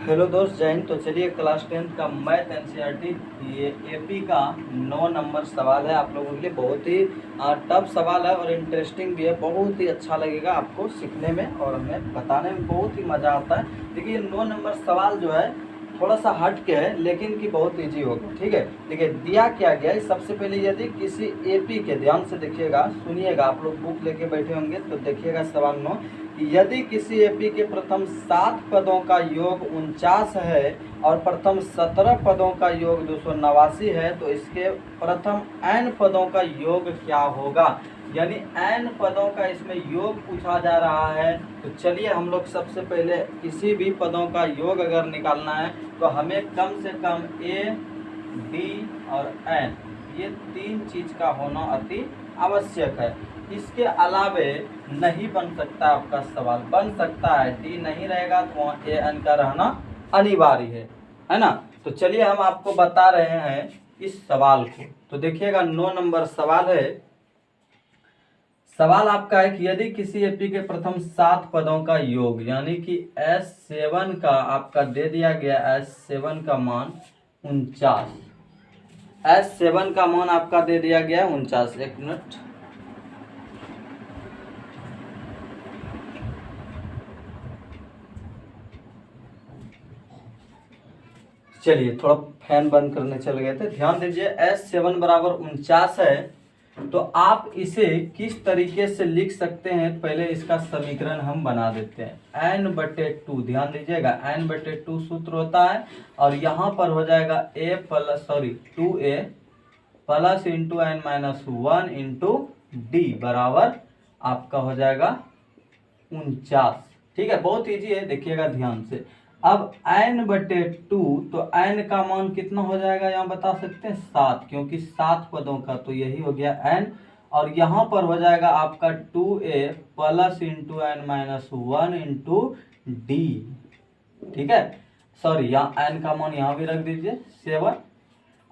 Hello दोस्त, जय हिंद। तो चलिए, क्लास 10th का मैथ एनसीईआरटी ये एपी का 9 नंबर सवाल है। आप लोगों के लिए बहुत ही टफ सवाल है और इंटरेस्टिंग भी है। बहुत ही अच्छा लगेगा आपको सीखने में और हमें बताने में बहुत ही मज़ा आता है। देखिए, 9 नंबर सवाल जो है थोड़ा सा हट के है, लेकिन कि बहुत इजी होगा। ठीक है, देखिए दिया क्या गया है। सबसे पहले यदि किसी एपी के, ध्यान से देखिएगा, सुनिएगा, आप लोग बुक लेके बैठे होंगे तो देखिएगा सवाल 9। यदि किसी एपी के प्रथम 7 पदों का योग 49 है और प्रथम 17 पदों का योग 289 है, तो इसके प्रथम n पदों का योग क्या होगा। यानी n पदों का इसमें योग पूछा जा रहा है। तो चलिए, हम लोग सबसे पहले किसी भी पदों का योग अगर निकालना है तो हमें कम से कम a, d और n, ये 3 चीज का होना अति आवश्यक है। इसके अलावे नहीं बन सकता आपका सवाल। बन सकता है, डी नहीं रहेगा तो वहाँ ए एन का रहना अनिवार्य है ना। तो चलिए, हम आपको बता रहे हैं इस सवाल को। तो देखिएगा, 9 नंबर सवाल है। सवाल आपका है कि यदि किसी एपी के प्रथम 7 पदों का योग, यानी कि S7 का आपका दे दिया गया, S7 का मान 49, S7 का मान आपका दे दिया गया है 49। एक मिनट, चलिए थोड़ा फैन बंद करने चले गए थे। ध्यान दीजिए, S7 बराबर 49 है। तो आप इसे किस तरीके से लिख सकते हैं, पहले इसका समीकरण हम बना देते हैं। n/2, ध्यान दीजिएगा, n/2 सूत्र होता है और यहाँ पर हो जाएगा 2a plus into n-1 into D बराबर आपका हो जाएगा 49। ठीक है, बहुत इजी है, देखिएगा ध्यान से। अब n/2, तो n का मान कितना हो जाएगा, यहाँ बता सकते हैं 7, क्योंकि 7 पदों का तो यही हो गया n। और यहाँ पर हो जाएगा आपका 2a plus into n-1 into D. ठीक है, सॉरी, यहाँ n का मान यहाँ भी रख दीजिए 7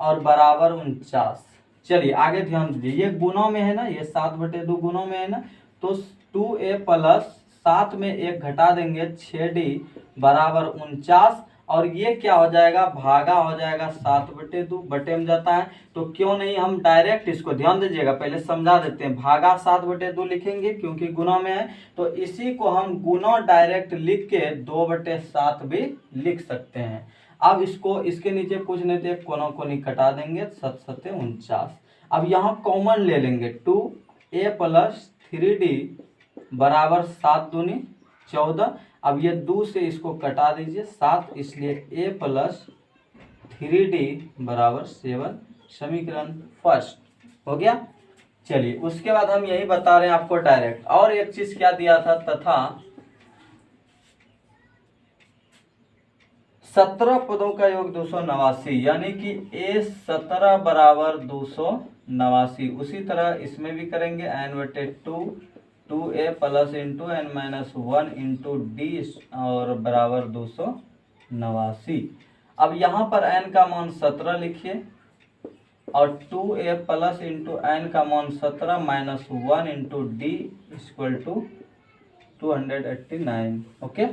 और बराबर 49। चलिए आगे ध्यान दीजिए, ये गुणों में है ना, ये 7/2 गुणों में है ना। तो 2a प्लस 7 में 1 घटा देंगे, 6d बराबर 49। और ये क्या हो जाएगा, भागा हो जाएगा 7/2, बटे में जाता है। तो क्यों नहीं हम डायरेक्ट इसको, ध्यान दीजिएगा, पहले समझा देते हैं। भागा 7/2 लिखेंगे क्योंकि गुणा में है, तो इसी को हम गुणा डायरेक्ट लिख के 2/7 भी लिख सकते हैं। अब इसको इसके नीचे कुछ नहीं थे, कोनों को नहीं कटा देंगे, 7×7 49। अब यहाँ कॉमन ले लेंगे, 2a प्लस 3d बराबर 7×2 14। अब ये 2 से इसको कटा दीजिए 7, इसलिए a प्लस 3d बराबर 7। समीकरण फर्स्ट हो गया। चलिए, उसके बाद हम यही बता रहे हैं आपको डायरेक्ट। और एक चीज क्या दिया था, तथा 17 पदों का योग 289, यानी कि a17 बराबर 289। उसी तरह इसमें भी करेंगे, n/2 2a plus into n-1 into D और बराबर 289। अब यहाँ पर n का मान 17 लिखिए और 2a प्लस इंटू n का मान 17 minus 1 into D equal to 289। Okay,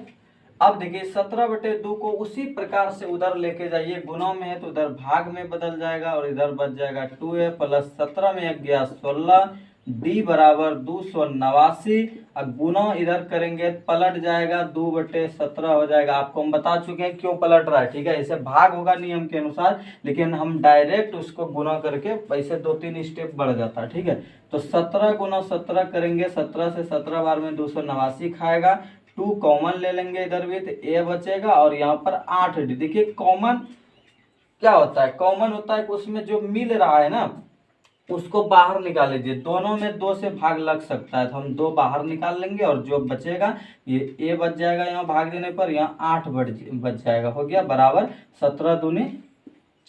अब देखिए 17/2 को उसी प्रकार से उधर लेके जाइए, गुणों में है तो उधर भाग में बदल जाएगा और इधर बच जाएगा 2a प्लस 17 में 1 गया 16, d बराबर 289। अब गुणा इधर करेंगे पलट जाएगा, 2/17 हो जाएगा। आपको हम बता चुके हैं क्यों पलट रहा है। ठीक है, इसे भाग होगा नियम के अनुसार, लेकिन हम डायरेक्ट उसको गुणा करके ऐसे 2-3 स्टेप बढ़ जाता है। ठीक है, तो 17 × 17 करेंगे, 17 से 17 बार में 289 खाएगा। 2 कॉमन ले लेंगे इधर भी, तो a बचेगा और यहाँ पर 8d। देखिए कॉमन क्या होता है, कॉमन होता है कि उसमें जो मिल रहा है ना उसको बाहर निकाल लीजिए। दोनों में 2 से भाग लग सकता है, तो हम 2 बाहर निकाल लेंगे और जो बचेगा ये a बच जाएगा, यहाँ भाग देने पर यहाँ 8 बच जाएगा। हो गया बराबर 17×2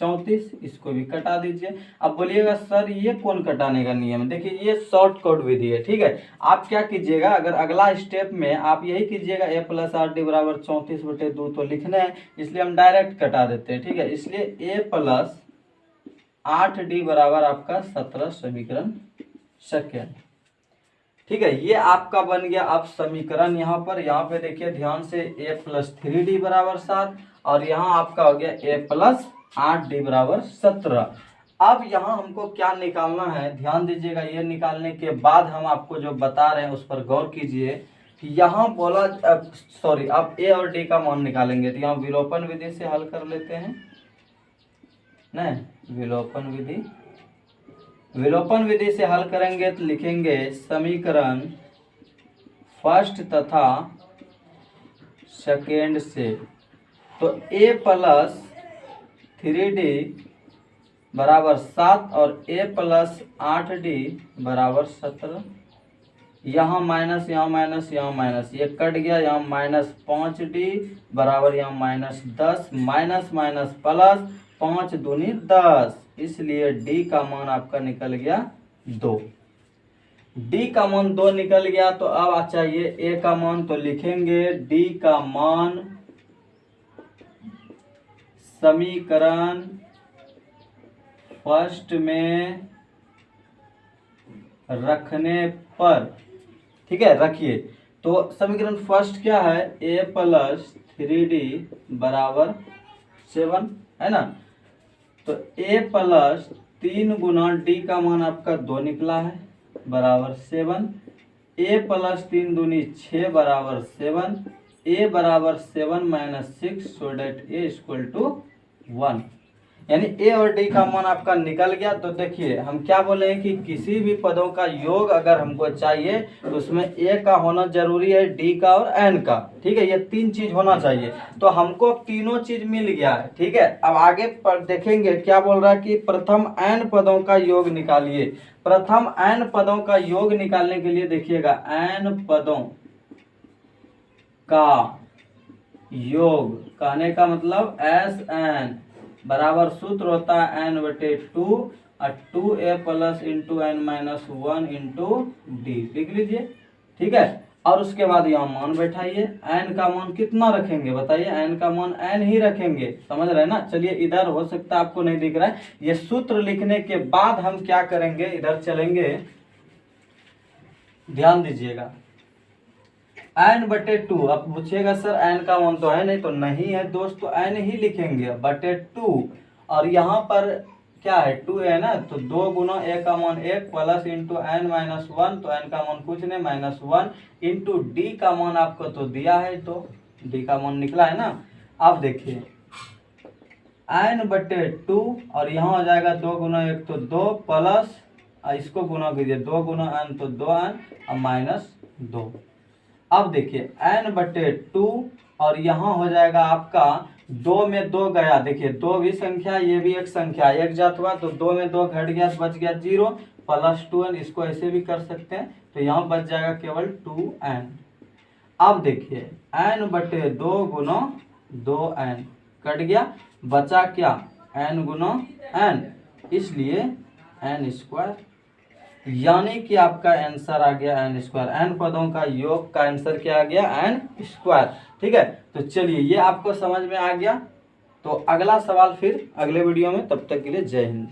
34। इसको भी कटा दीजिए। अब बोलिएगा सर ये कौन कटाने का नियम है। देखिए ये शॉर्टकट विधि है। ठीक है, आप क्या कीजिएगा, अगर अगला स्टेप में आप यही कीजिएगा, a प्लस 8d बराबर 34/2 तो लिखना है, इसलिए हम डायरेक्ट कटा देते हैं। ठीक है, इसलिए a प्लस 8d बराबर आपका 17 समीकरण सेकेंड। ठीक है, ये आपका बन गया अब समीकरण। यहाँ पे देखिए ध्यान से, a प्लस 3d बराबर 7 और यहाँ आपका हो गया a प्लस 8d बराबर 17। अब यहाँ हमको क्या निकालना है, ध्यान दीजिएगा। ये निकालने के बाद हम आपको जो बता रहे हैं उस पर गौर कीजिए कि यहाँ बोला सॉरी, अब a और d का मान निकालेंगे तो यहाँ विलोपन विधि से हल कर लेते हैं। नहीं, विलोपन विधि से हल करेंगे तो लिखेंगे समीकरण फर्स्ट तथा सेकेंड से। तो a प्लस 3d बराबर 7 और a प्लस 8d बराबर 17। यहाँ माइनस, यहाँ माइनस, यहाँ माइनस, ये कट गया। यहाँ माइनस 5d बराबर यहाँ माइनस 10, माइनस माइनस प्लस, 5 दूनी 10, इसलिए d का मान आपका निकल गया 2। d का मान 2 निकल गया। तो अब चाहिए a का मान, तो लिखेंगे d का मान समीकरण फर्स्ट में रखने पर, ठीक है, रखिए। तो समीकरण फर्स्ट क्या है, a प्लस 3d बराबर 7 है ना। तो a प्लस 3 गुना d का मान आपका 2 निकला है बराबर 7। a प्लस 3 दूनी 6 बराबर 7। a बराबर 7 minus 6, so that a equal to 1। यानी a और d का मान आपका निकल गया। तो देखिए हम क्या बोले हैं कि किसी भी पदों का योग अगर हमको चाहिए तो उसमें a का होना जरूरी है, d का और n का, ठीक है, ये 3 चीज होना चाहिए। तो हमको अब तीनों चीज मिल गया है, ठीक है। अब आगे पर देखेंगे क्या बोल रहा है कि प्रथम n पदों का योग निकालिए। प्रथम n पदों का योग निकालने के लिए देखिएगा, n पदों का योग कहने का मतलब Sn बराबर सूत्र होता है n/2 और 2a plus into N minus 1 into D, लिख लीजिए, ठीक है। और उसके बाद यहाँ मान बैठाइए। n का मान कितना रखेंगे बताइए, n का मान n ही रखेंगे, समझ रहे हैं ना। चलिए इधर हो सकता है आपको नहीं दिख रहा है, ये सूत्र लिखने के बाद हम क्या करेंगे, इधर चलेंगे, ध्यान दीजिएगा। n/2, अब पूछिएगा सर n का मान तो है नहीं, तो नहीं है दोस्त, तो n ही लिखेंगे बटे 2। और यहाँ पर क्या है 2 है ना, तो 2 गुना a का मान 1 प्लस इंटू n माइनस 1, तो n का मान कुछ नहीं माइनस 1 इंटू d का मान आपको तो दिया है, तो d का मान निकला है ना। अब देखिए n/2 और यहाँ हो जाएगा 2 गुना 1 तो 2 प्लस इसको गुना कीजिए 2 गुना n तो 2n और माइनस 2। अब देखिए n/2 और यहाँ हो जाएगा आपका 2 में 2 गया, देखिए 2 भी संख्या, ये भी एक संख्या, एक जात हुआ, तो 2 में 2 घट गया, बच गया 0 प्लस 2n, इसको ऐसे भी कर सकते हैं, तो यहाँ बच जाएगा केवल 2n। अब देखिए n/2 गुना 2n कट गया, बचा क्या n गुना n, इसलिए n², यानी कि आपका आंसर आ गया n²। n पदों का योग का आंसर क्या आ गया, n², ठीक है। तो चलिए ये आपको समझ में आ गया। तो अगला सवाल फिर अगले वीडियो में, तब तक के लिए जय हिंद।